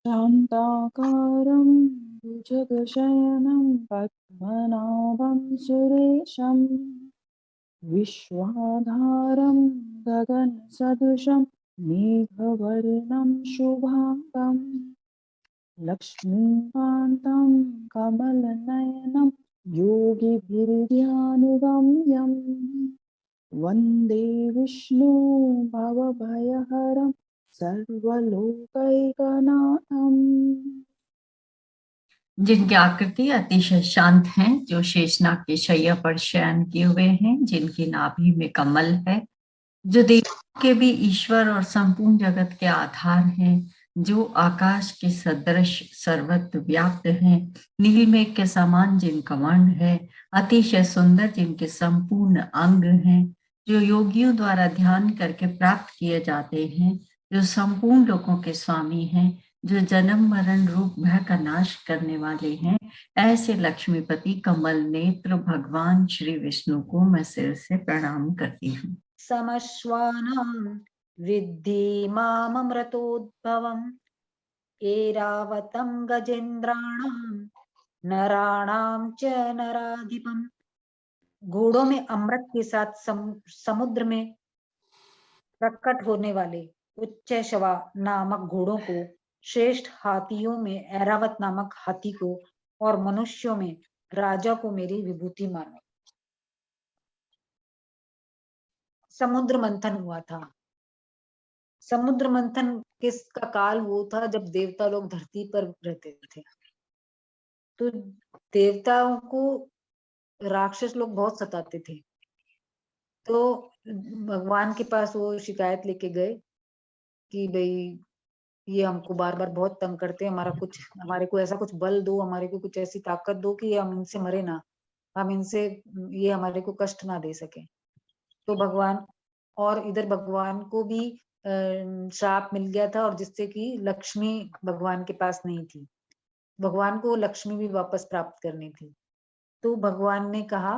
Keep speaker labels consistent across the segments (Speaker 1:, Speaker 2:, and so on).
Speaker 1: शान्ताकारं भुजगशयनं पद्मनाभं सुरेशं विश्वाधारं गगनसदृशं मेघवर्णं शुभाङ्गं लक्ष्मीकान्तं कमलनयनं योगिभिर्ध्यानुगम्यं वन्दे विष्णु भवभयहरं सर्वलोकैकनाथम्।
Speaker 2: जिनकी आकृति अतिशय शांत है, जो शेषनाग के शैया पर शयन किए हुए हैं, जिनकी नाभि में कमल है, जो देवों के भी ईश्वर और संपूर्ण जगत के आधार हैं, जो आकाश के सदृश सर्वत्र व्याप्त हैं, नीलमेघ के समान जिनका वर्ण है, अतिशय सुंदर जिनके संपूर्ण अंग हैं, जो योगियों द्वारा ध्यान करके प्राप्त किए जाते हैं, जो संपूर्ण लोगों के स्वामी हैं, जो जन्म मरण रूप भय का नाश करने वाले हैं, ऐसे लक्ष्मीपति कमल नेत्र भगवान श्री विष्णु को मैं सिर से प्रणाम करती हूँ।
Speaker 3: समश्वानां विद्धि माममृतोद्भवम् ऐरावतं गजेन्द्राणां नराणां च नराधिपम्। घोड़ों में अमृत के साथ समुद्र में प्रकट होने वाले उच्चैश्रवा नामक घोड़ों को, श्रेष्ठ हाथियों में ऐरावत नामक हाथी को और मनुष्यों में राजा को मेरी विभूति मानो। समुद्र मंथन हुआ था। समुद्र मंथन किसका काल वो था जब देवता लोग धरती पर रहते थे। तो देवताओं को राक्षस लोग बहुत सताते थे। तो भगवान के पास वो शिकायत लेके गए कि भाई ये हमको बार बार बहुत तंग करते हैं, हमारे को ऐसा कुछ बल दो, हमारे को कुछ ऐसी ताकत दो कि हम इनसे मरे ना, हम इनसे ये हमारे को कष्ट ना दे सके। तो भगवान, और इधर भगवान को भी श्राप मिल गया था, और जिससे कि लक्ष्मी भगवान के पास नहीं थी। भगवान को लक्ष्मी भी वापस प्राप्त करनी थी। तो भगवान ने कहा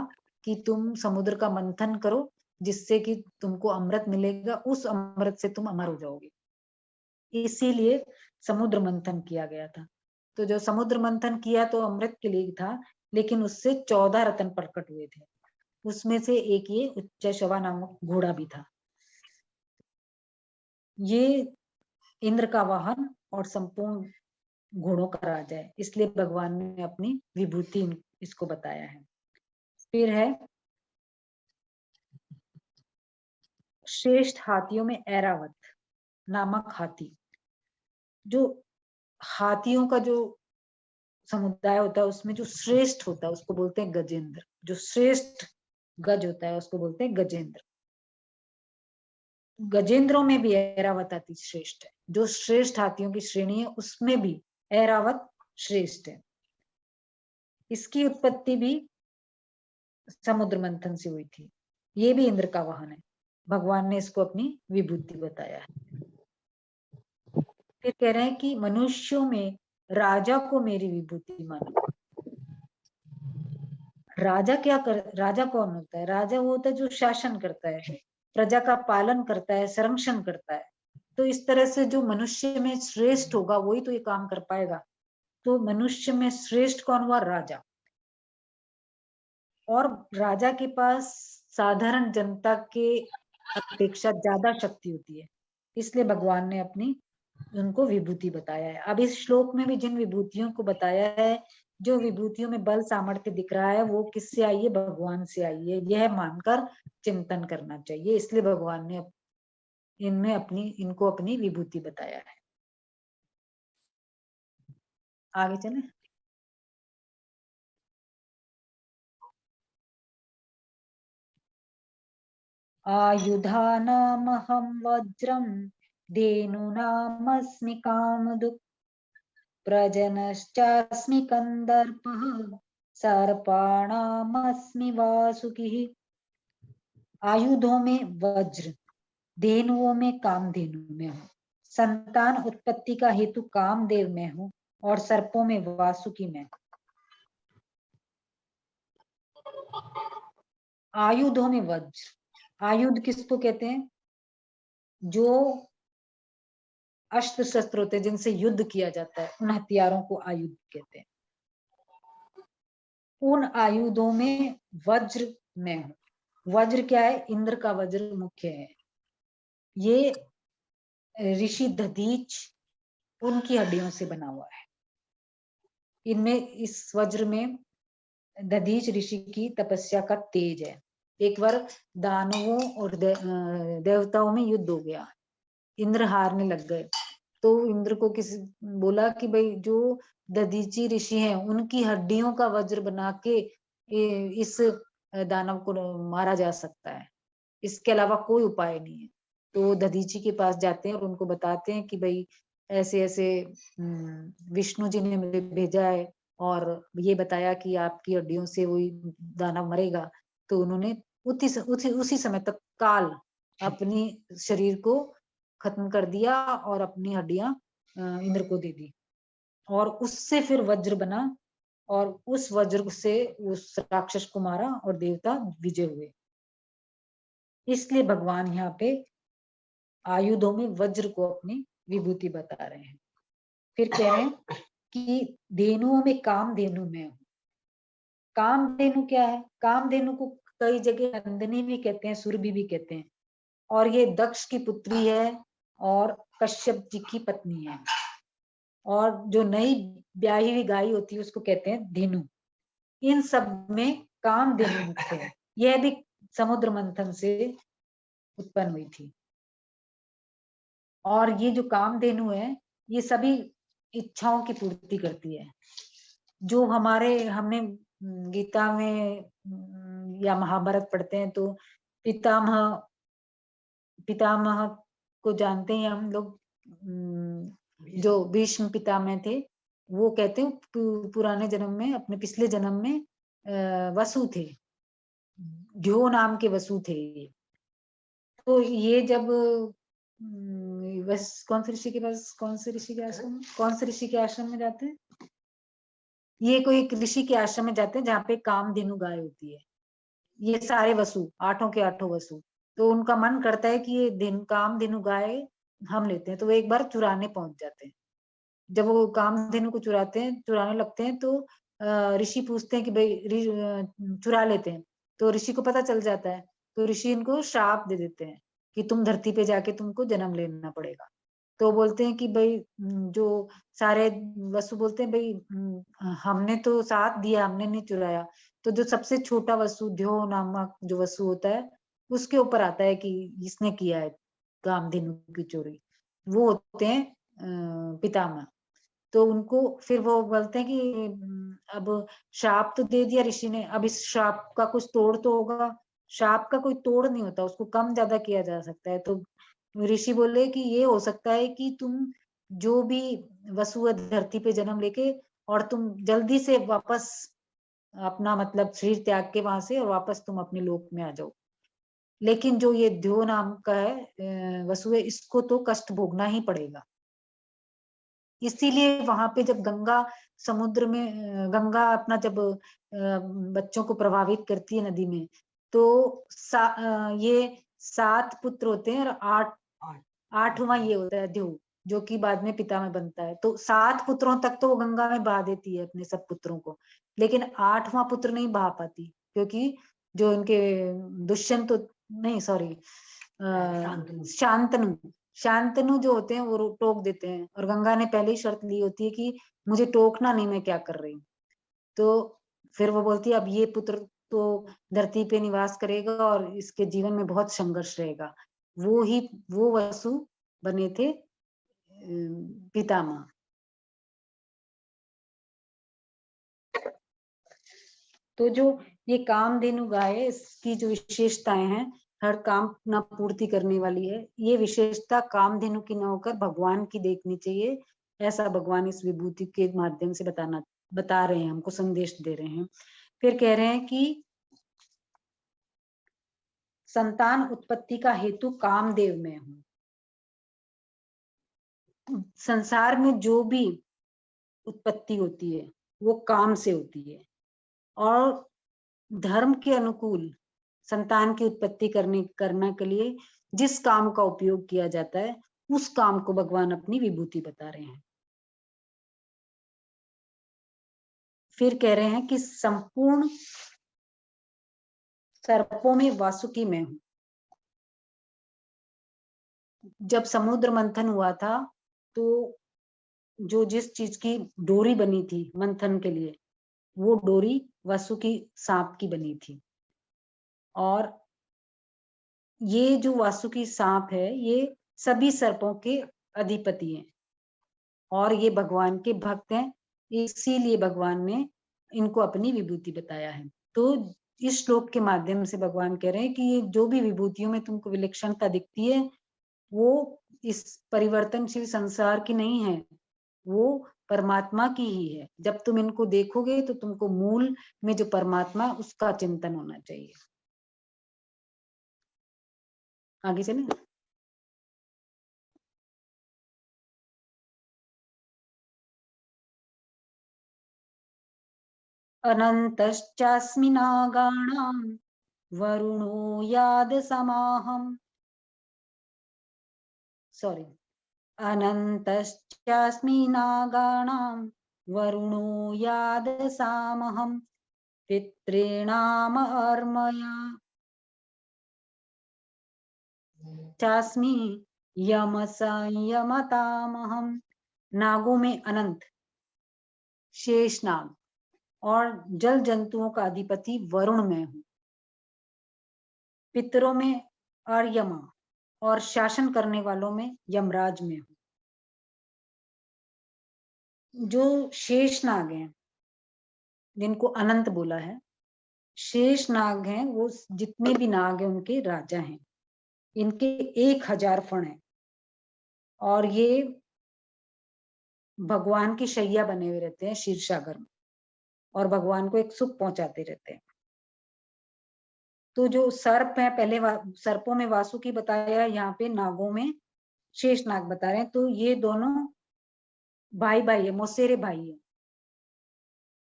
Speaker 3: कि तुम समुद्र का मंथन करो, जिससे कि तुमको अमृत मिलेगा, उस अमृत से तुम अमर हो जाओगे। इसीलिए समुद्र मंथन किया गया था। तो जो समुद्र मंथन किया तो अमृत के लिए था, लेकिन उससे 14 रत्न प्रकट हुए थे। उसमें से एक ये उच्चैश्रवा नामक घोड़ा भी था। ये इंद्र का वाहन और संपूर्ण घोड़ों का राजा है, इसलिए भगवान ने अपनी विभूति इसको बताया है। फिर है श्रेष्ठ हाथियों में ऐरावत नामक हाथी। जो हाथियों का जो समुदाय होता है उसमें जो श्रेष्ठ होता है उसको बोलते हैं गजेंद्र। जो श्रेष्ठ गज होता है उसको बोलते हैं गजेंद्र। गजेंद्रों में भी ऐरावत अति श्रेष्ठ है। जो श्रेष्ठ हाथियों की श्रेणी है उसमें भी ऐरावत श्रेष्ठ है। इसकी उत्पत्ति भी समुद्र मंथन से हुई थी। ये भी इंद्र का वाहन है। भगवान ने इसको अपनी विभूति बताया है। फिर कह रहे हैं कि मनुष्यों में राजा को मेरी विभूति मानो। राजा कौन होता है? राजा वो होता है जो शासन करता है, प्रजा का पालन करता है, संरक्षण करता है। तो इस तरह से जो मनुष्य में श्रेष्ठ होगा वही तो ये काम कर पाएगा। तो मनुष्य में श्रेष्ठ कौन हुआ? राजा। और राजा के पास साधारण जनता के अपेक्षा ज्यादा शक्ति होती है, इसलिए भगवान ने अपनी उनको विभूति बताया है। अब इस श्लोक में भी जिन विभूतियों को बताया है, जो विभूतियों में बल सामर्थ्य दिख रहा है वो किससे आई है? भगवान से आई है। यह मानकर चिंतन करना चाहिए, इसलिए भगवान ने इनको अपनी विभूति बताया है। आगे चले। आयुधानामहं वज्रं धेनूनामस्मि कामधुक् प्रजनश्चास्मि कंदर्पः सर्पाणामस्मि वासुकिः। आयुधों में वज्र, धेनुओं में कामधेनु में हूँ, संतान उत्पत्ति का हेतु कामदेव में हूँ, और सर्पों में वासुकी में हूँ। आयुधों में वज्र, आयुध किसको कहते हैं? जो अस्त्र शस्त्र होते हैं जिनसे युद्ध किया जाता है, उन हथियारों को आयुध कहते हैं। उन आयुधों में वज्र मैं हूं। वज्र क्या है? इंद्र का वज्र मुख्य है। ये ऋषि दधीच उनकी हड्डियों से बना हुआ है। इनमें, इस वज्र में दधीच ऋषि की तपस्या का तेज है। एक बार दानवों और देवताओं में युद्ध हो गया, इंद्र हारने लग गए, तो इंद्र को किसी बोला कि भाई जो दधीची ऋषि हैं उनकी हड्डियों का वज्र बना के इस दानव को मारा जा सकता है, इसके अलावा कोई उपाय नहीं है। तो दधीची के पास जाते हैं और उनको बताते हैं कि भाई ऐसे ऐसे विष्णु जी ने मुझे भेजा है और ये बताया कि आपकी हड्डियों से वही दानव मरेगा। तो उन्होंने उसी समय तक काल अपनी शरीर को खत्म कर दिया और अपनी हड्डियां इंद्र को दे दी, और उससे फिर वज्र बना और उस वज्र से उस राक्षस को मारा और देवता विजय हुए। इसलिए भगवान यहाँ पे आयुधों में वज्र को अपनी विभूति बता रहे हैं। फिर कह रहे हैं कि धेनुओं में कामधेनु में हूं। कामधेनु क्या है? कामधेनु को कई जगह नंदिनी भी कहते हैं, सुरभि भी कहते हैं, और ये दक्ष की पुत्री है और कश्यप जी की पत्नी है। और जो नई ब्याही हुई गाय होती है उसको कहते हैं धेनु। इन सब में कामधेनु मुख्य है। यह भी समुद्र मंथन से उत्पन्न हुई थी। और ये जो कामधेनु है ये सभी इच्छाओं की पूर्ति करती है। जो हमने गीता में या महाभारत पढ़ते हैं तो पितामह को जानते हैं हम लोग, जो भीष्म पितामह थे, वो कहते हैं पुराने जन्म में, अपने पिछले जन्म में वसु थे, ध्यो नाम के वसु थे। तो ये जब कौन से ऋषि के पास, कौन से ऋषि के आश्रम में जाते हैं? ये कोई एक ऋषि के आश्रम में जाते हैं जहाँ पे कामधेनु गाय होती है। ये सारे वसु, 8 के 8 वसु, तो उनका मन करता है कि ये कामधेनु गाय हम लेते हैं, तो वो एक बार चुराने पहुंच जाते हैं। जब वो कामधेनु को चुराने लगते हैं तो ऋषि पूछते हैं कि भाई चुरा लेते हैं, तो ऋषि को पता चल जाता है, तो ऋषि इनको श्राप दे देते हैं कि तुम धरती पे जाके तुमको जन्म लेना पड़ेगा। तो बोलते हैं कि भाई जो सारे वसु बोलते हैं भाई हमने तो साथ दिया, हमने नहीं चुराया। तो जो सबसे छोटा वसु, ध्यो नामक जो वसु होता है, उसके ऊपर आता है कि इसने किया है कामधेनु की चोरी। वो होते हैं पितामह। तो उनको फिर वो बोलते हैं कि अब श्राप तो दे दिया ऋषि ने, अब इस श्राप का कुछ तोड़ तो होगा। श्राप का कोई तोड़ नहीं होता, उसको कम ज्यादा किया जा सकता है। तो ऋषि बोले कि ये हो सकता है कि तुम जो भी वसु धरती पे जन्म लेके और तुम जल्दी से वापस अपना मतलब शरीर त्याग के वहां से और वापस तुम अपने लोक में आ जाओ। लेकिन जो ये ध्यो नाम का है वसु है, इसको तो कष्ट भोगना ही पड़ेगा। इसीलिए वहां पे जब गंगा अपना जब बच्चों को प्रभावित करती है नदी में, तो ये 7 पुत्र होते हैं और 8वां ये होता है ध्यो, जो कि बाद में पिता में बनता है। तो 7 पुत्रों तक तो वो गंगा में बहा देती है अपने सब पुत्रों को, लेकिन 8वां पुत्र नहीं बहा पाती, क्योंकि जो इनके दुष्यंत नहीं, सॉरी, शांतनु जो होते हैं वो टोक देते हैं, और गंगा ने पहले ही शर्त ली होती है कि मुझे टोकना नहीं, मैं क्या कर रही हूँ। तो फिर वो बोलती है अब ये पुत्र तो धरती पे निवास करेगा और इसके जीवन में बहुत संघर्ष रहेगा। वो वसु बने थे पितामह। तो जो ये कामधेनु गाय है, इसकी जो विशेषताएं हैं, हर काम ना पूर्ति करने वाली है। ये विशेषता कामधेनु की न होकर भगवान की देखनी चाहिए, ऐसा भगवान इस विभूति के माध्यम से बता रहे हैं, हमको संदेश दे रहे हैं। फिर कह रहे हैं कि संतान उत्पत्ति का हेतु कामदेव में हूं। संसार में जो भी उत्पत्ति होती है वो काम से होती है, और धर्म के अनुकूल संतान की उत्पत्ति करने के लिए जिस काम का उपयोग किया जाता है उस काम को भगवान अपनी विभूति बता रहे हैं। फिर कह रहे हैं कि संपूर्ण सर्पों में वासुकी मैं हूं। जब समुद्र मंथन हुआ था तो जो जिस चीज की डोरी बनी थी मंथन के लिए, वो डोरी वासुकी सांप की बनी थी। और ये जो वासुकी सांप है ये सभी सर्पों के अधिपति हैं और ये भगवान के भक्त हैं, इसीलिए भगवान ने इनको अपनी विभूति बताया है। तो इस श्लोक के माध्यम से भगवान कह रहे हैं कि ये जो भी विभूतियों में तुमको विलक्षणता दिखती है वो इस परिवर्तनशील संसार की नहीं है, वो परमात्मा की ही है। जब तुम इनको देखोगे तो तुमको मूल में जो परमात्मा उसका चिंतन होना चाहिए। आगे चले। अनन्तश्चास्मि नागाणां वरुणो यादसमाहम्। सॉरी, अनन्तश्चास्मि नागाणां वरुणो यादसामहम् पितॄणामर्मया चास्मि यमसंयमतामहम्। नागों में अनंत शेषनाग और जल जंतुओं का अधिपति वरुण में हूं। पितरों में अर्यमा और शासन करने वालों में यमराज में हूं। जो शेषनाग हैं जिनको अनंत बोला है, शेष नाग हैं वो जितने भी नाग हैं उनके राजा हैं। इनके 1000 फण हैं और ये भगवान की शैया बने हुए रहते हैं क्षीरसागर में और भगवान को एक सुख पहुंचाते रहते हैं। तो जो सर्प है, पहले सर्पों में वासुकी बताया, यहाँ पे नागों में शेष नाग बता रहे हैं। तो ये दोनों भाई भाई है, मौसेरे भाई है।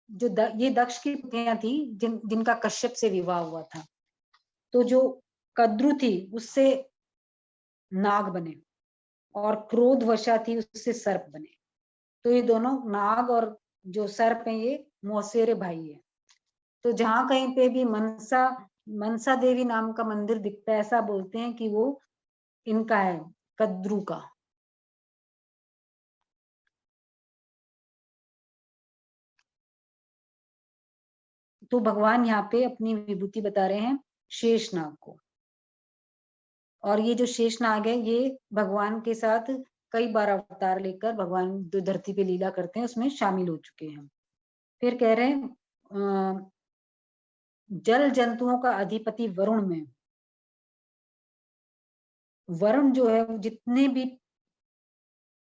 Speaker 3: जो ये दक्ष की पुत्रियां थी जिनका कश्यप से विवाह हुआ था। तो जो कद्रु थी उससे नाग बने और क्रोध वशा थी उससे सर्प बने। तो ये दोनों नाग और जो सर्प हैं ये मौसेरे भाई है। तो जहां कहीं पे भी मनसा देवी नाम का मंदिर दिखता है, ऐसा बोलते हैं कि वो इनका है, कद्रु का। तो भगवान यहाँ पे अपनी विभूति बता रहे हैं शेषनाग को। और ये जो शेषनाग है ये भगवान के साथ कई बार अवतार लेकर भगवान जो धरती पे लीला करते हैं उसमें शामिल हो चुके हैं। फिर कह रहे हैं जल जंतुओं का अधिपति वरुण में। वरुण जो है जितने भी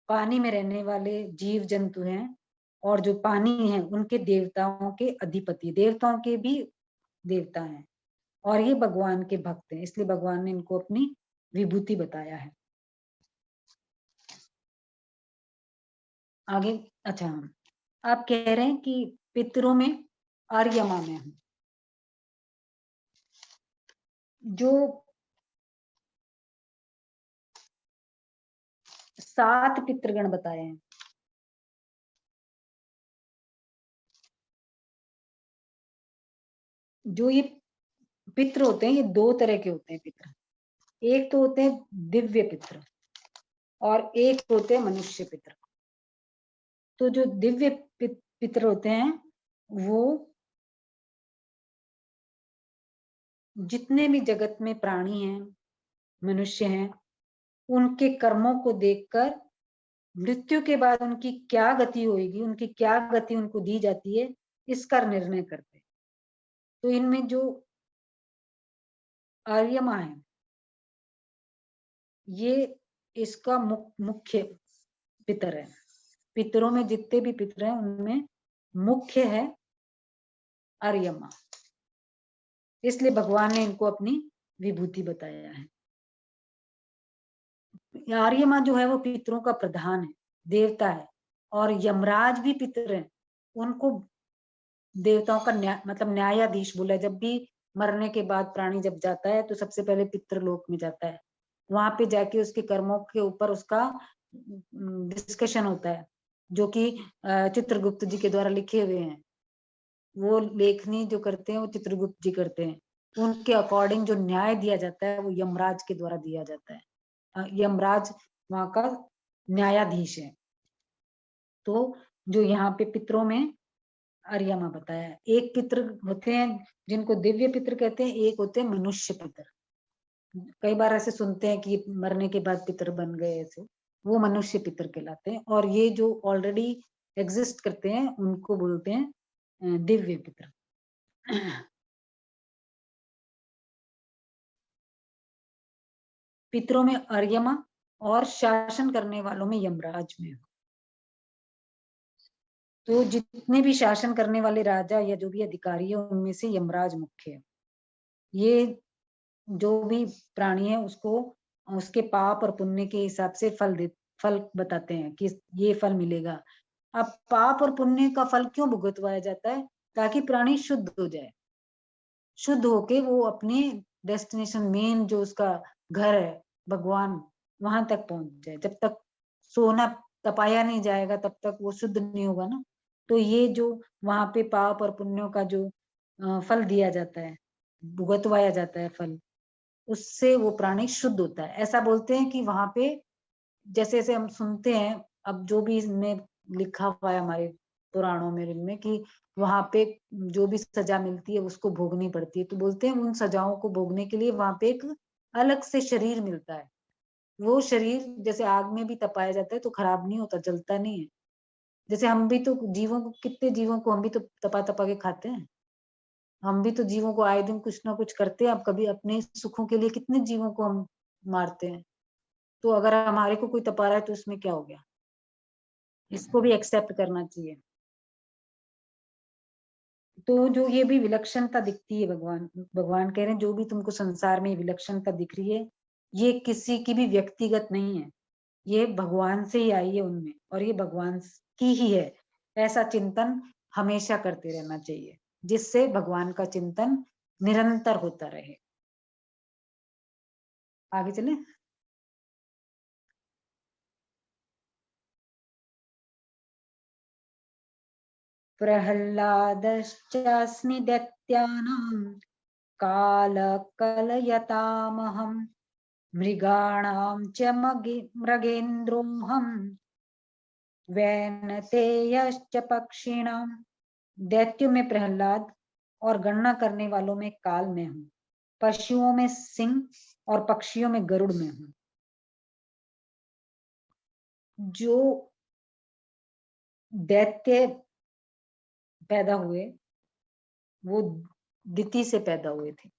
Speaker 3: पानी में रहने वाले जीव जंतु हैं और जो पानी है उनके देवताओं के अधिपति, देवताओं के भी देवता हैं और ये भगवान के भक्त हैं, इसलिए भगवान ने इनको अपनी विभूति बताया है। आगे अच्छा, आप कह रहे हैं कि पितरों में आर्यमा में हूं। जो 7 पितृगण बताए हैं, जो ये पितृ होते हैं ये 2 तरह के होते हैं पितृ। एक तो होते हैं दिव्य पितृ और एक होते हैं मनुष्य पितृ। तो जो दिव्य पितृ होते हैं वो जितने भी जगत में प्राणी हैं, मनुष्य हैं, उनके कर्मों को देखकर मृत्यु के बाद उनकी क्या गति होगी, उनकी क्या गति उनको दी जाती है, इसका निर्णय करते हैं। तो इनमें जो आर्यमा है ये इसका मुख्य पितर है। पितरों में जितने भी पितर हैं उनमें मुख्य है आर्यमा, इसलिए भगवान ने इनको अपनी विभूति बताया है। आर्यमा जो है वो पितरों का प्रधान है, देवता है। और यमराज भी पितर हैं, उनको देवताओं का मतलब न्यायाधीश बोला है। जब भी मरने के बाद प्राणी जब जाता है तो सबसे पहले पितृलोक में जाता है वहां पे जाके उसके कर्मों के ऊपर उसका डिस्कशन होता है, जो कि चित्रगुप्त जी के द्वारा लिखे हुए हैं। वो लेखनी जो करते हैं वो चित्रगुप्त जी करते हैं। उनके अकॉर्डिंग जो न्याय दिया जाता है वो यमराज के द्वारा दिया जाता है। यमराज वहां का न्यायाधीश है। तो जो यहाँ पे पितरों में अर्यमा बताया है, एक पितर होते हैं जिनको दिव्य पितर कहते हैं, एक होते हैं मनुष्य पितर। कई बार ऐसे सुनते हैं कि मरने के बाद पितर बन गए, ऐसे वो मनुष्य पितर कहलाते हैं। और ये जो ऑलरेडी एग्जिस्ट करते हैं उनको बोलते हैं दिव्य पितर। पितरों में अर्यमा और शासन करने वालों में यमराज में। तो जितने भी शासन करने वाले राजा या जो भी अधिकारी है उनमें से यमराज मुख्य है। ये जो भी प्राणी है उसको उसके पाप और पुण्य के हिसाब से फल बताते हैं कि ये फल मिलेगा। अब पाप और पुण्य का फल क्यों भुगतवाया जाता है? ताकि प्राणी शुद्ध हो जाए, शुद्ध होके वो अपने डेस्टिनेशन, मेन जो उसका घर है भगवान, वहां तक पहुंच जाए। जब तक सोना तपाया नहीं जाएगा तब तक वो शुद्ध नहीं होगा ना। तो ये जो वहां पे पाप और पुण्यों का जो फल दिया जाता है, भुगतवाया जाता है फल, उससे वो प्राणी शुद्ध होता है। ऐसा बोलते हैं कि वहां पे जैसे जैसे हम सुनते हैं, अब जो भी इसमें लिखा हुआ है हमारे पुराणों में, इनमें, कि वहां पे जो भी सजा मिलती है उसको भोगनी पड़ती है। तो बोलते हैं उन सजाओं को भोगने के लिए वहां पे एक अलग से शरीर मिलता है। वो शरीर जैसे आग में भी तपाया जाता है तो खराब नहीं होता, जलता नहीं है। जैसे हम भी तो जीवों को, कितने जीवों को हम भी तो तपा तपा के खाते हैं। हम भी तो जीवों को आए दिन कुछ ना कुछ करते हैं। अब कभी अपने सुखों के लिए कितने जीवों को हम मारते हैं। तो अगर हमारे को कोई तपा रहा है तो उसमें क्या हो गया? इसको भी एक्सेप्ट करना चाहिए। तो जो ये भी विलक्षणता दिखती है, भगवान कह रहे हैं जो भी तुमको संसार में विलक्षणता दिख रही है ये किसी की भी व्यक्तिगत नहीं है, ये भगवान से ही आई है उनमें, और ये भगवान की ही है। ऐसा चिंतन हमेशा करते रहना चाहिए, जिससे भगवान का चिंतन निरंतर होता रहे। आगे चले। प्रहल्लादश्चास्मि दैत्यानां कालकलयतामहम् मृगाणां च मृगेन्द्रोऽहम् वैनतेयश्च पक्षिणां। दैत्यों में प्रहलाद और गणना करने वालों में काल में हूँ, पशुओं में सिंह और पक्षियों में गरुड़ में हूँ। जो दैत्य पैदा हुए वो दिति से पैदा हुए थे,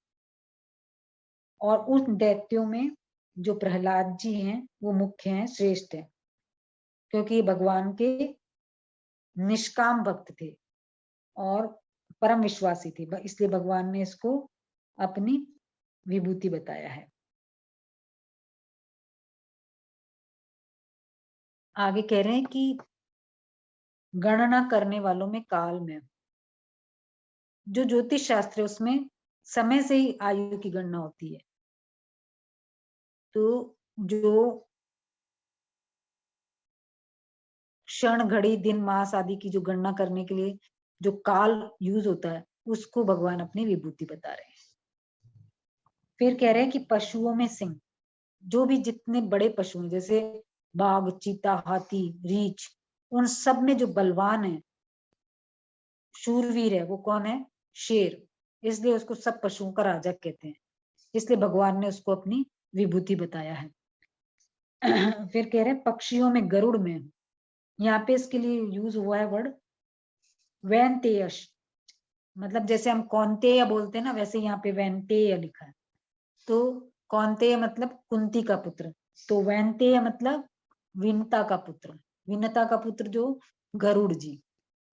Speaker 3: और उन दैत्यों में जो प्रहलाद जी हैं वो मुख्य हैं, श्रेष्ठ हैं, क्योंकि भगवान के निष्काम भक्त थे और परम विश्वासी थे, इसलिए भगवान ने इसको अपनी विभूति बताया है। आगे कह रहे हैं कि गणना करने वालों में काल में, जो ज्योतिष शास्त्र है उसमें समय से ही आयु की गणना होती है। तो जो क्षण, घड़ी, दिन, मास आदि की जो गणना करने के लिए जो काल यूज होता है उसको भगवान अपनी विभूति बता रहे हैं। फिर कह रहे हैं कि पशुओं में सिंह, जो भी जितने बड़े पशु हैं जैसे बाघ, चीता, हाथी, रीछ, उन सब में जो बलवान है, शूरवीर है, वो कौन है? शेर। इसलिए उसको सब पशुओं का राजा कहते हैं, इसलिए भगवान ने उसको अपनी विभूति बताया है। फिर कह रहे हैं पक्षियों में गरुड़ में, यहाँ पे इसके लिए यूज हुआ है वर्ड वैनतेयश, मतलब जैसे हम कौन्तेय बोलते हैं ना, वैसे यहाँ पे वैनतेय लिखा है। तो कौन्तेय मतलब कुंती का पुत्र, तो वैनतेय मतलब विनता का पुत्र, विनता का पुत्र जो गरुड़ जी।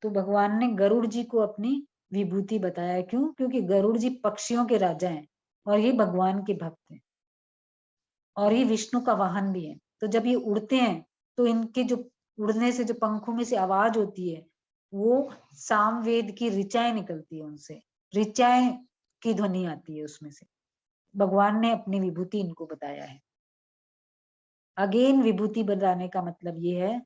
Speaker 3: तो भगवान ने गरुड़ जी को अपनी विभूति बताया। क्यों? क्योंकि गरुड़ जी पक्षियों के राजा हैं और ये भगवान के भक्त हैं और ये विष्णु का वाहन भी है। तो जब ये उड़ते हैं तो इनके जो उड़ने से जो पंखों में से आवाज होती है वो सामवेद की ऋचाएं निकलती है, उनसे ऋचाएं की ध्वनि आती है उसमें से। भगवान ने अपनी विभूति इनको बताया है। अगेन विभूति बताने का मतलब ये है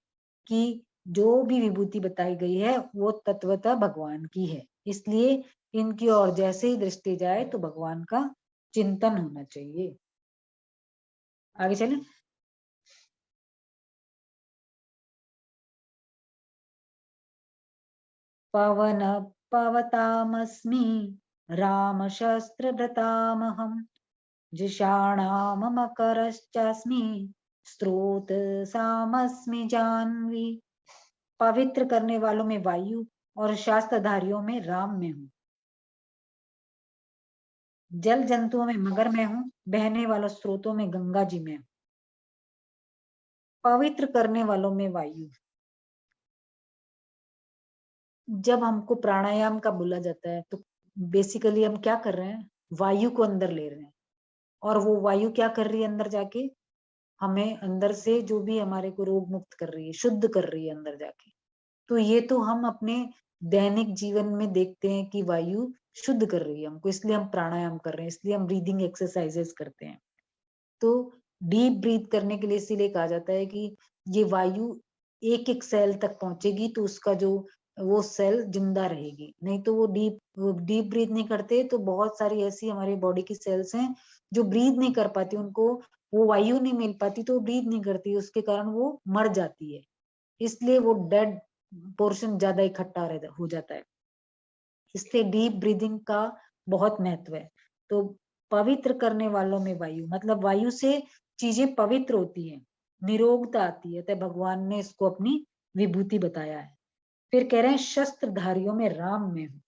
Speaker 3: कि जो भी विभूति बताई गई है वो तत्वतः भगवान की है, इसलिए इनकी ओर जैसे ही दृष्टि जाए तो भगवान का चिंतन होना चाहिए। आगे चलें। पवन पवतामस्मि राम शस्त्रभृतामहं जिषाणाम मकरश्चास्मि स्रोत सामस्मि जाह्नवी। पवित्र करने वालों में वायु और शास्त्रधारियों में राम में हूँ, जल जंतुओं में मगर में हूँ, बहने वालों स्रोतों में गंगा जी में हूँ। पवित्र करने वालों में वायु। जब हमको प्राणायाम का बोला जाता है तो बेसिकली हम क्या कर रहे हैं, वायु को अंदर ले रहे हैं, और वो वायु क्या कर रही है अंदर जाके, हमें अंदर से जो भी हमारे को रोग मुक्त कर रही है, शुद्ध कर रही है अंदर जाके। तो ये तो हम अपने दैनिक जीवन में देखते हैं कि वायु शुद्ध कर रही है हमको, इसलिए हम प्राणायाम कर रहे हैं, इसलिए हम ब्रीदिंग एक्सरसाइजेस करते हैं। तो डीप ब्रीथ करने के लिए इसीलिए कहा जाता है कि ये वायु एक एक सेल तक पहुंचेगी तो उसका जो वो सेल जिंदा रहेगी, नहीं तो वो डीप ब्रीथ नहीं करते तो बहुत सारी ऐसी हमारी बॉडी की सेल्स हैं जो ब्रीथ नहीं कर पाती, उनको वो वायु नहीं मिल पाती तो वो ब्रीथ नहीं करती, उसके कारण वो मर जाती है, इसलिए वो डेड पोर्शन ज्यादा इकट्ठा हो जाता है। इसलिए डीप ब्रीदिंग का बहुत महत्व है। तो पवित्र करने वालों में वायु, मतलब वायु से चीजें पवित्र होती हैं, निरोगता आती है, तो भगवान ने इसको अपनी विभूति बताया है। फिर कह रहे हैं शस्त्रधारियों में राम में हूं।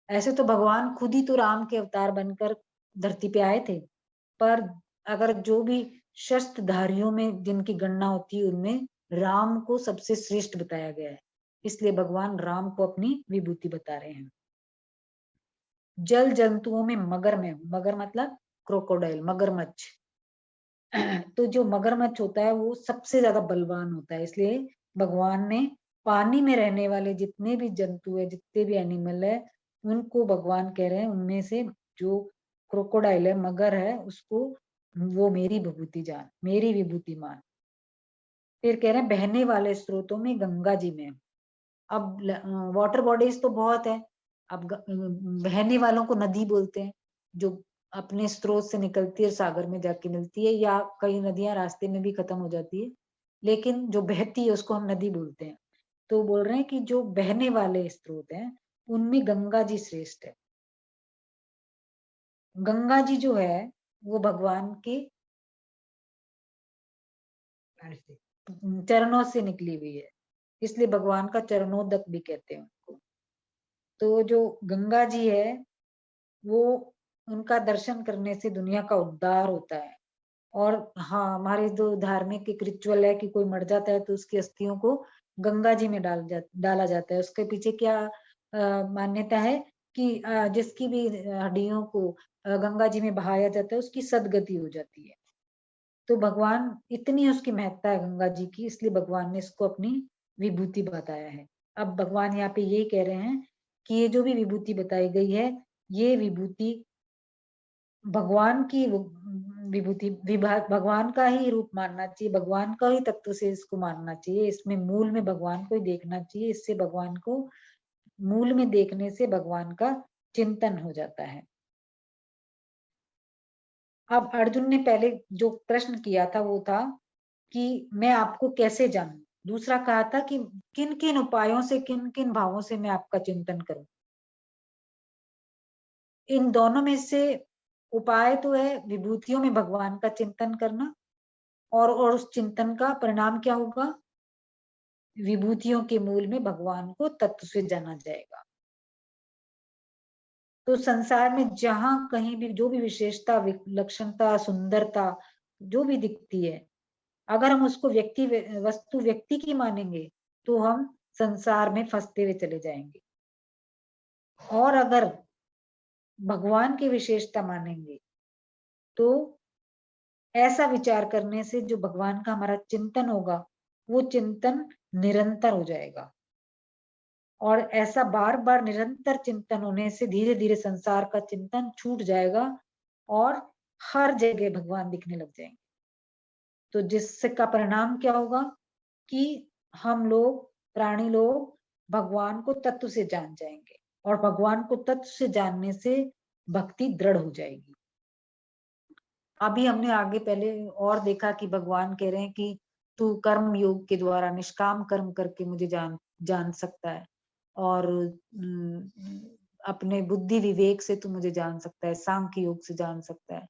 Speaker 3: ऐसे तो भगवान खुद ही तो राम के अवतार बनकर धरती पे आए थे, पर अगर जो भी शस्त्रधारियों में जिनकी गणना होती है उनमें राम को सबसे श्रेष्ठ बताया गया है, इसलिए भगवान राम को अपनी विभूति बता रहे हैं। जल जंतुओं में मगर में हूं, मगर मतलब क्रोकोडाइल, मगरमच्छ। तो जो मगरमच्छ होता है वो सबसे ज्यादा बलवान होता है, इसलिए भगवान ने पानी में रहने वाले जितने भी जंतु है, जितने भी एनिमल है, उनको भगवान कह रहे हैं उनमें से जो क्रोकोडाइल है, मगर है, उसको वो मेरी विभूति जान, मेरी विभूति मान। फिर कह रहे हैं बहने वाले स्रोतों में गंगा जी में। अब वाटर बॉडीज तो बहुत है, अब बहने वालों को नदी बोलते हैं, जो अपने स्रोत से निकलती है सागर में जाके मिलती है, या कई नदियां रास्ते में भी खत्म हो जाती है, लेकिन जो बहती है उसको हम नदी बोलते हैं। तो बोल रहे हैं कि जो बहने वाले स्रोत हैं उनमें गंगा जी श्रेष्ठ है। गंगा जी जो है वो भगवान के चरणों से निकली हुई है, इसलिए भगवान का चरणोदक भी कहते हैं उनको। तो जो गंगा जी है वो, उनका दर्शन करने से दुनिया का उद्धार होता है। और हाँ, हमारे जो धार्मिक एक रिचुअल है कि कोई मर जाता है तो उसकी अस्थियों को गंगा जी में डाला जाता है। उसके पीछे क्या मान्यता है कि जिसकी भी हड्डियों को गंगा जी में बहाया जाता है उसकी सदगति हो जाती है। तो भगवान, इतनी उसकी महत्ता है गंगा जी की, इसलिए भगवान ने इसको अपनी विभूति बताया है। अब भगवान यहाँ पे ये कह रहे हैं कि ये जो भी विभूति बताई गई है, ये विभूति भगवान की विभूति, भगवान का ही रूप मानना चाहिए, भगवान का ही तत्व से इसको मानना चाहिए, इसमें मूल में भगवान को ही देखना चाहिए, इससे भगवान को मूल में देखने से भगवान का चिंतन हो जाता है। अब अर्जुन ने पहले जो प्रश्न किया था वो था कि मैं आपको कैसे जानूं, दूसरा कहा था कि किन किन उपायों से, किन किन भावों से मैं आपका चिंतन करूं। इन दोनों में से उपाय तो है विभूतियों में भगवान का चिंतन करना, और उस चिंतन का परिणाम क्या होगा, विभूतियों के मूल में भगवान को तत्व से जाना जाएगा। तो संसार में जहां कहीं भी जो भी विशेषता, विलक्षणता, सुंदरता जो भी दिखती है, अगर हम उसको वस्तु व्यक्ति की मानेंगे तो हम संसार में फंसते हुए चले जाएंगे, और अगर भगवान की विशेषता मानेंगे तो ऐसा विचार करने से जो भगवान का हमारा चिंतन होगा वो चिंतन निरंतर हो जाएगा, और ऐसा बार बार निरंतर चिंतन होने से धीरे धीरे संसार का चिंतन छूट जाएगा और हर जगह भगवान दिखने लग जाएंगे। तो जिससे का परिणाम क्या होगा कि हम लोग प्राणी लोग भगवान को तत्व से जान जाएंगे, और भगवान को तत्व से जानने से भक्ति दृढ़ हो जाएगी। अभी हमने आगे पहले और देखा कि भगवान कह रहे हैं कि तू कर्म योग के द्वारा निष्काम कर्म करके मुझे जान सकता है, और अपने बुद्धि विवेक से तू मुझे जान सकता है, सांख्य योग से जान सकता है।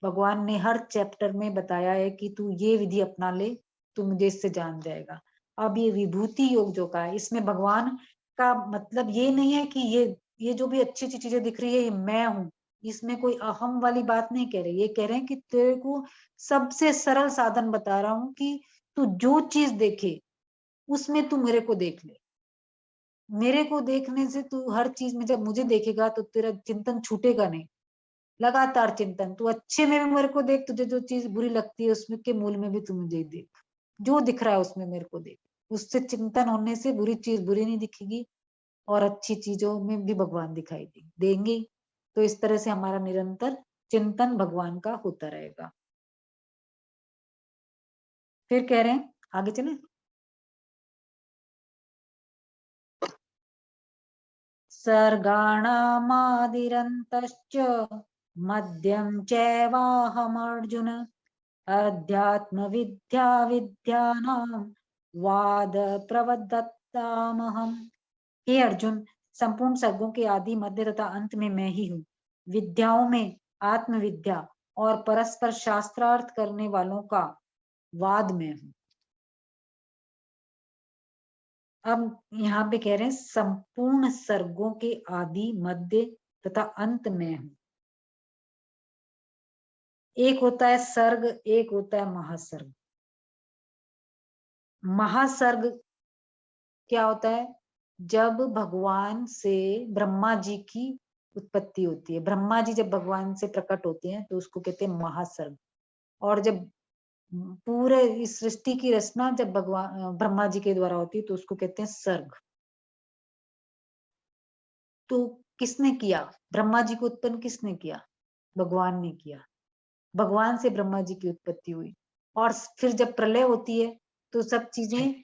Speaker 3: भगवान ने हर चैप्टर में बताया है कि तू ये विधि अपना ले, तू मुझे इससे जान जाएगा। अब ये विभूति योग जो का है, इसमें भगवान का मतलब ये नहीं है कि ये जो भी अच्छी अच्छी चीजें दिख रही है ये मैं हूं, इसमें कोई अहम वाली बात नहीं कह रहे। ये कह रहे हैं कि तेरे को सबसे सरल साधन बता रहा हूं कि तू जो चीज देखे उसमें तू मेरे को देख ले। मेरे को देखने से तू हर चीज में जब मुझे देखेगा तो तेरा चिंतन छूटेगा नहीं, लगातार चिंतन। तू अच्छे में भी मेरे को देख, तुझे जो चीज बुरी लगती है उसमें के मूल में भी तू मुझे देख, जो दिख रहा है उसमें मेरे को देख। उससे चिंतन होने से बुरी चीज बुरी नहीं दिखेगी और अच्छी चीजों में भी भगवान दिखाई देंगे। तो इस तरह से हमारा निरंतर चिंतन भगवान का होता रहेगा। फिर कह रहे हैं, आगे चले। सर्गाणामादिरन्तश्च मध्यं चैवाहमर्जुन अध्यात्म विद्या विद्यानां वाद प्रवदत्तामहम्। हे अर्जुन, संपूर्ण सर्गों के आदि मध्य तथा अंत में मैं ही हूँ। विद्याओं में आत्म विद्या और परस्पर शास्त्रार्थ करने वालों का वाद में हूँ। अब यहाँ पे कह रहे हैं संपूर्ण सर्गों के आदि मध्य तथा अंत में हूँ। एक होता है सर्ग, एक होता है महासर्ग। महासर्ग क्या होता है? जब भगवान से ब्रह्मा जी की उत्पत्ति होती है, ब्रह्मा जी जब भगवान से प्रकट होते हैं तो उसको कहते हैं महासर्ग। और जब पूरे इस सृष्टि की रचना जब भगवान ब्रह्मा जी के द्वारा होती है तो उसको कहते हैं सर्ग। तो किसने किया? ब्रह्मा जी को उत्पन्न किसने किया? भगवान ने किया। भगवान से ब्रह्मा जी की उत्पत्ति हुई। और फिर जब प्रलय होती है तो सब चीजें,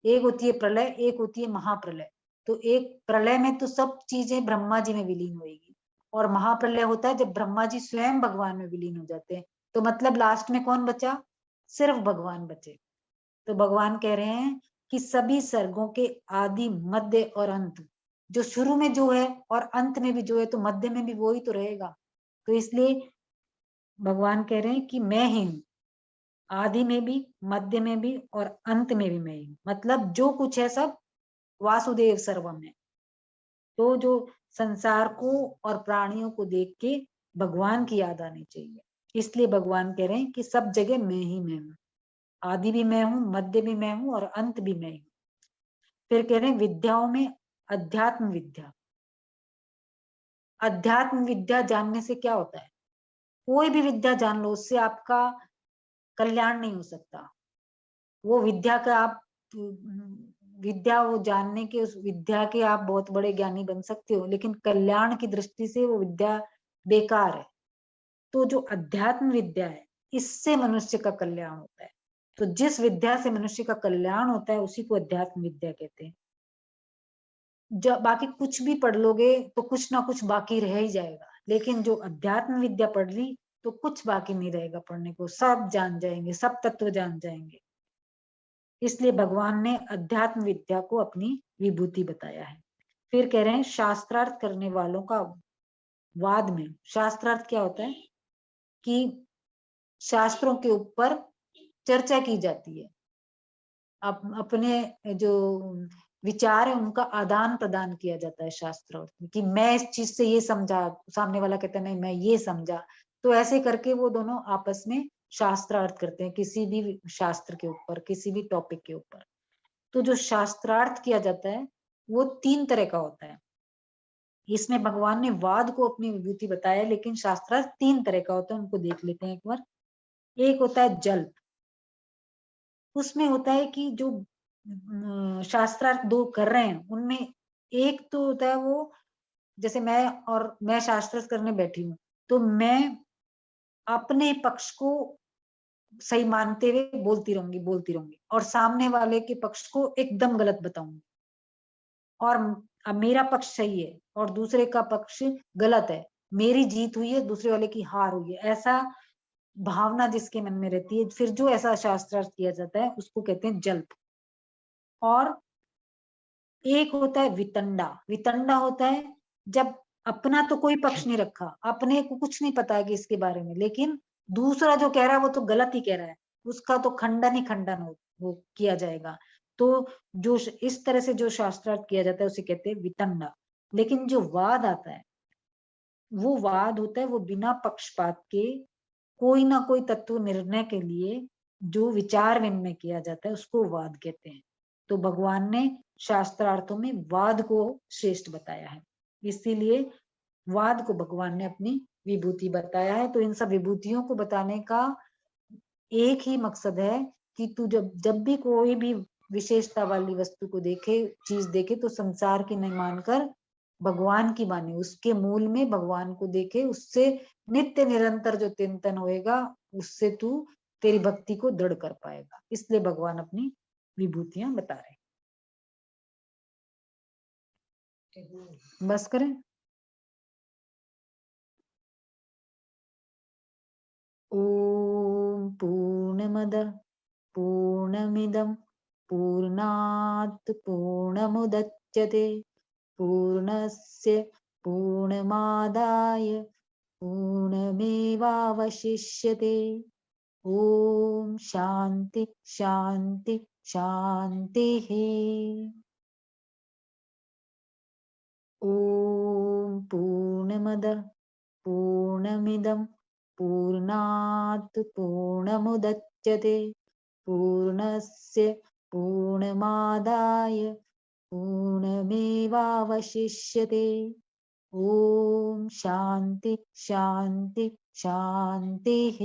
Speaker 3: एक होती है प्रलय, एक होती है महाप्रलय। तो एक प्रलय में तो सब चीजें ब्रह्मा जी में विलीन होगी, और महाप्रलय होता है जब ब्रह्मा जी स्वयं भगवान में विलीन हो जाते हैं। तो मतलब लास्ट में कौन बचा? सिर्फ भगवान बचे। तो भगवान कह रहे हैं कि सभी सर्गों के आदि मध्य और अंत, जो शुरू में जो है और अंत में भी जो है, तो मध्य में भी वो ही तो रहेगा। तो इसलिए भगवान कह रहे हैं कि मैं ही हूँ, आदि में भी, मध्य में भी और अंत में भी मैं ही हूँ। मतलब जो कुछ है सब वासुदेव सर्वम है। तो जो संसार को और प्राणियों को देख के भगवान की याद आनी चाहिए। इसलिए भगवान कह रहे हैं कि सब जगह मैं ही मैं हूँ, आदि भी मैं हूँ, मध्य भी मैं हूँ और अंत भी मैं हूँ। फिर कह रहे हैं विद्याओं में अध्यात्म विद्या। अध्यात्म विद्या जानने से क्या होता है? कोई भी विद्या जान लो, उससे आपका कल्याण नहीं हो सकता। वो विद्या का आप विद्या वो जानने के, उस विद्या के आप बहुत बड़े ज्ञानी बन सकते हो, लेकिन कल्याण की दृष्टि से वो विद्या बेकार है। तो जो अध्यात्म विद्या है, इससे मनुष्य का कल्याण होता है। तो जिस विद्या से मनुष्य का कल्याण होता है उसी को अध्यात्म विद्या कहते हैं। जब बाकी कुछ भी पढ़ लोगे तो कुछ ना कुछ बाकी रह ही जाएगा, लेकिन जो अध्यात्म विद्या पढ़ ली तो कुछ बाकी नहीं रहेगा पढ़ने को, सब जान जाएंगे, सब तत्व जान जाएंगे। इसलिए भगवान ने अध्यात्म विद्या को अपनी विभूति बताया है। फिर कह रहे हैं शास्त्रार्थ करने वालों का वाद में। शास्त्रार्थ क्या होता है? कि शास्त्रों के ऊपर चर्चा की जाती है, अपने जो विचार है उनका आदान प्रदान किया जाता है शास्त्रार्थ में, कि मैं इस चीज से ये समझा, सामने वाला कहता है नहीं मैं ये समझा। तो ऐसे करके वो दोनों आपस में शास्त्रार्थ करते हैं किसी भी शास्त्र के ऊपर, किसी भी टॉपिक के ऊपर। तो जो शास्त्रार्थ किया जाता है वो 3 तरह का होता है। इसमें भगवान ने वाद को अपनी विभूति बताया, लेकिन शास्त्रार्थ 3 तरह का होता है, उनको देख लेते हैं एक बार। एक होता है जल्प। उसमें होता है कि जो शास्त्रार्थ 2 कर रहे हैं उनमें एक तो होता है वो, जैसे मैं शास्त्रार्थ करने बैठी हूँ तो मैं अपने पक्ष को सही मानते हुए बोलती रहूंगी और सामने वाले के पक्ष को एकदम गलत बताऊंगी, और अब मेरा पक्ष सही है और दूसरे का पक्ष गलत है, मेरी जीत हुई है दूसरे वाले की हार हुई है, ऐसा भावना जिसके मन में रहती है, फिर जो ऐसा शास्त्रार्थ किया जाता है उसको कहते हैं जल्प। और एक होता है वितंडा। वितंडा होता है जब अपना तो कोई पक्ष नहीं रखा, अपने को कुछ नहीं पता है कि इसके बारे में, लेकिन दूसरा जो कह रहा है वो तो गलत ही कह रहा है, उसका तो खंडन ही खंडन वो किया जाएगा। तो जो इस तरह से जो शास्त्रार्थ किया जाता है उसे कहते हैं वितंडा। लेकिन जो वाद आता है वो वाद होता है, वो बिना पक्षपात के कोई ना कोई तत्व निर्णय के लिए जो विचार विनिमय किया जाता है उसको वाद कहते हैं। तो भगवान ने शास्त्रार्थों में वाद को श्रेष्ठ बताया है, इसीलिए वाद को भगवान ने अपनी विभूति बताया है। तो इन सब विभूतियों को बताने का एक ही मकसद है कि तू जब भी कोई भी विशेषता वाली वस्तु को देखे, चीज देखे, तो संसार की नहीं मानकर भगवान की माने, उसके मूल में भगवान को देखे, उससे नित्य निरंतर जो चिंतन होएगा उससे तू तेरी भक्ति को दृढ़ कर पाएगा। इसलिए भगवान अपनी विभूतियां बता रहे हैं। बस करें। ओम पूर्णमद पूर्णमिदं पूर्णात् पूर्णमुदच्यते पूर्णस्य पूर्णमादाय पूर्णमेवावशिष्यते। ओम शांति शांति शांतिः। ओम पूर्णमद पूर्णमिदं पूर्णात् पूर्णमुदच्यते पूर्णस्य पूर्णमादाय पूर्णमेवावशिष्यते। ओम शांति शांति शांतिः।